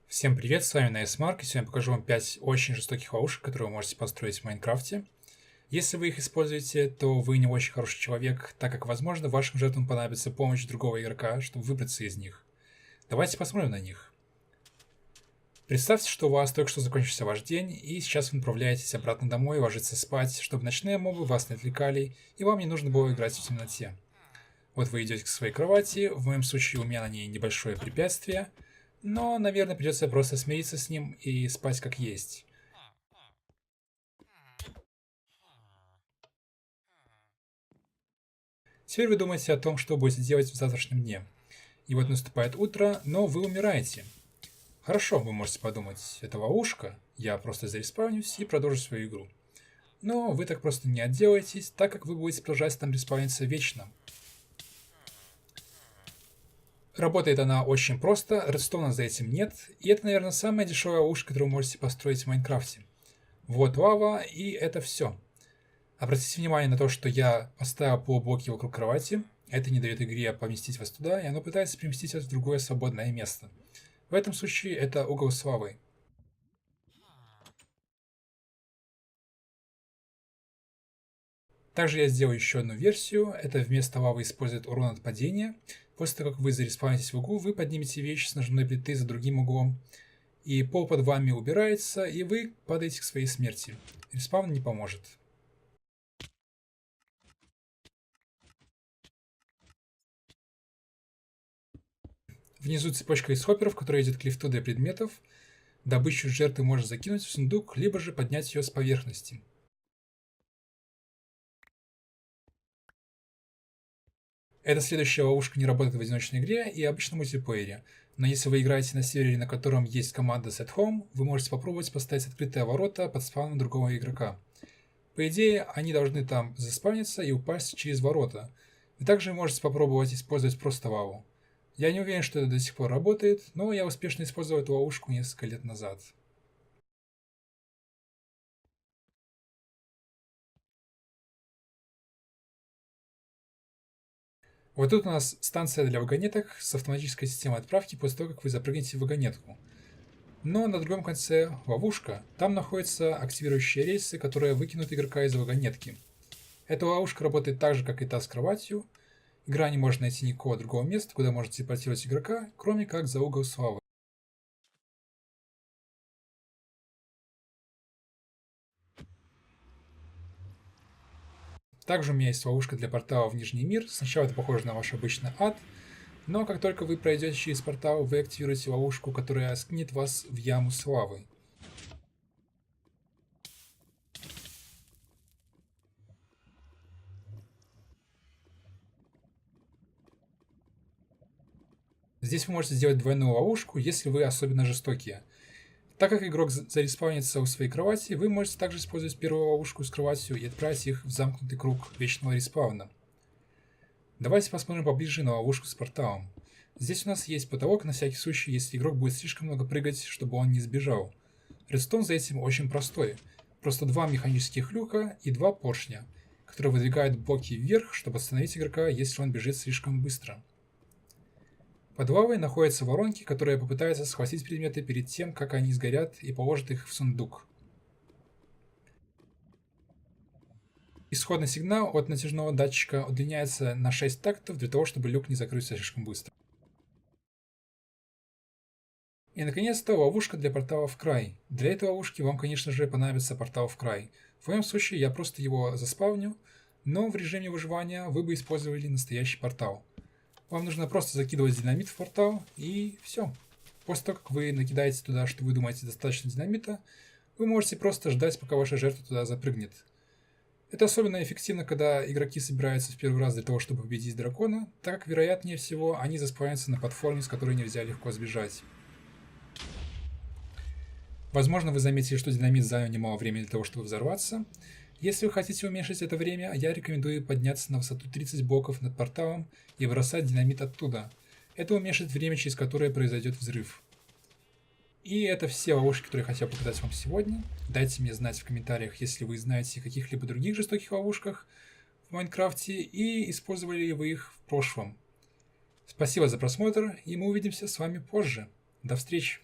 Всем привет, с вами NiceMark, и сегодня покажу вам 5 очень жестоких ловушек, которые вы можете построить в Майнкрафте. Если вы их используете, то вы не очень хороший человек, так как, возможно, вашим жертвам понадобится помощь другого игрока, чтобы выбраться из них. Давайте посмотрим на них. Представьте, что у вас только что закончился ваш день, и сейчас вы направляетесь обратно домой, ложиться спать, чтобы ночные мобы вас не отвлекали, и вам не нужно было играть в темноте. Вот вы идете к своей кровати, в моем случае у меня на ней небольшое препятствие, но, наверное, придется просто смириться с ним и спать как есть. Теперь вы думаете о том, что будете делать в завтрашнем дне. И вот наступает утро, но вы умираете. Хорошо, вы можете подумать, это ловушка, я просто зареспавнюсь и продолжу свою игру. Но вы так просто не отделаетесь, так как вы будете продолжать там респавниться вечно. Работает она очень просто, редстоуна за этим нет, и это, наверное, самая дешевая ловушка, которую вы можете построить в Майнкрафте. Вот лава, и это все. Обратите внимание на то, что я поставил полублоки вокруг кровати. Это не дает игре поместить вас туда, и оно пытается переместить вас в другое свободное место. В этом случае это угол с лавой. Также я сделал еще одну версию. Это вместо лавы использует урон от падения. После того, как вы зареспавнитесь в углу, вы поднимете вещь с ножной плиты за другим углом. И пол под вами убирается, и вы падаете к своей смерти. Респаун не поможет. Внизу цепочка из хопперов, которая идет к лифту для предметов. Добычу жертвы можно закинуть в сундук, либо же поднять ее с поверхности. Эта следующая ловушка не работает в одиночной игре и обычно в мультиплеере, но если вы играете на сервере, на котором есть команда Set Home, вы можете попробовать поставить открытые ворота под спавном другого игрока. По идее, они должны там заспавниться и упасть через ворота. Вы также можете попробовать использовать просто лаву. Я не уверен, что это до сих пор работает, но я успешно использовал эту ловушку несколько лет назад. Вот тут у нас станция для вагонеток с автоматической системой отправки после того, как вы запрыгнете в вагонетку. Но на другом конце ловушка, там находятся активирующие рельсы, которые выкинут игрока из вагонетки. Эта ловушка работает так же, как и та с кроватью. Игра не может найти никакого другого места, куда может телепортировать игрока, кроме как за угол славы. Также у меня есть ловушка для портала в Нижний мир. Сначала это похоже на ваш обычный ад, но как только вы пройдете через портал, вы активируете ловушку, которая скинет вас в яму славы. Здесь вы можете сделать двойную ловушку, если вы особенно жестокие. Так как игрок зареспаунится у своей кровати, вы можете также использовать первую ловушку с кроватью и отправить их в замкнутый круг вечного респауна. Давайте посмотрим поближе на ловушку с порталом. Здесь у нас есть потолок на всякий случай, если игрок будет слишком много прыгать, чтобы он не сбежал. Редстоун за этим очень простой. Просто два механических люка и два поршня, которые выдвигают блоки вверх, чтобы остановить игрока, если он бежит слишком быстро. Под лавой находятся воронки, которые попытаются схватить предметы перед тем, как они сгорят, и положат их в сундук. Исходный сигнал от натяжного датчика удлиняется на 6 тактов для того, чтобы люк не закрылся слишком быстро. И наконец-то ловушка для портала в край. Для этой ловушки вам, конечно же, понадобится портал в край. В моем случае я просто его заспавню, но в режиме выживания вы бы использовали настоящий портал. Вам нужно просто закидывать динамит в портал, и все. После того, как вы накидаете туда, что вы думаете, достаточно динамита, вы можете просто ждать, пока ваша жертва туда запрыгнет. Это особенно эффективно, когда игроки собираются в первый раз для того, чтобы победить дракона, так как, вероятнее всего, они заспавнятся на платформе, с которой нельзя легко сбежать. Возможно, вы заметили, что динамит занял немало времени для того, чтобы взорваться. Если вы хотите уменьшить это время, я рекомендую подняться на высоту 30 блоков над порталом и бросать динамит оттуда. Это уменьшит время, через которое произойдет взрыв. И это все ловушки, которые я хотел показать вам сегодня. Дайте мне знать в комментариях, если вы знаете о каких-либо других жестоких ловушках в Майнкрафте и использовали ли вы их в прошлом. Спасибо за просмотр, и мы увидимся с вами позже. До встречи!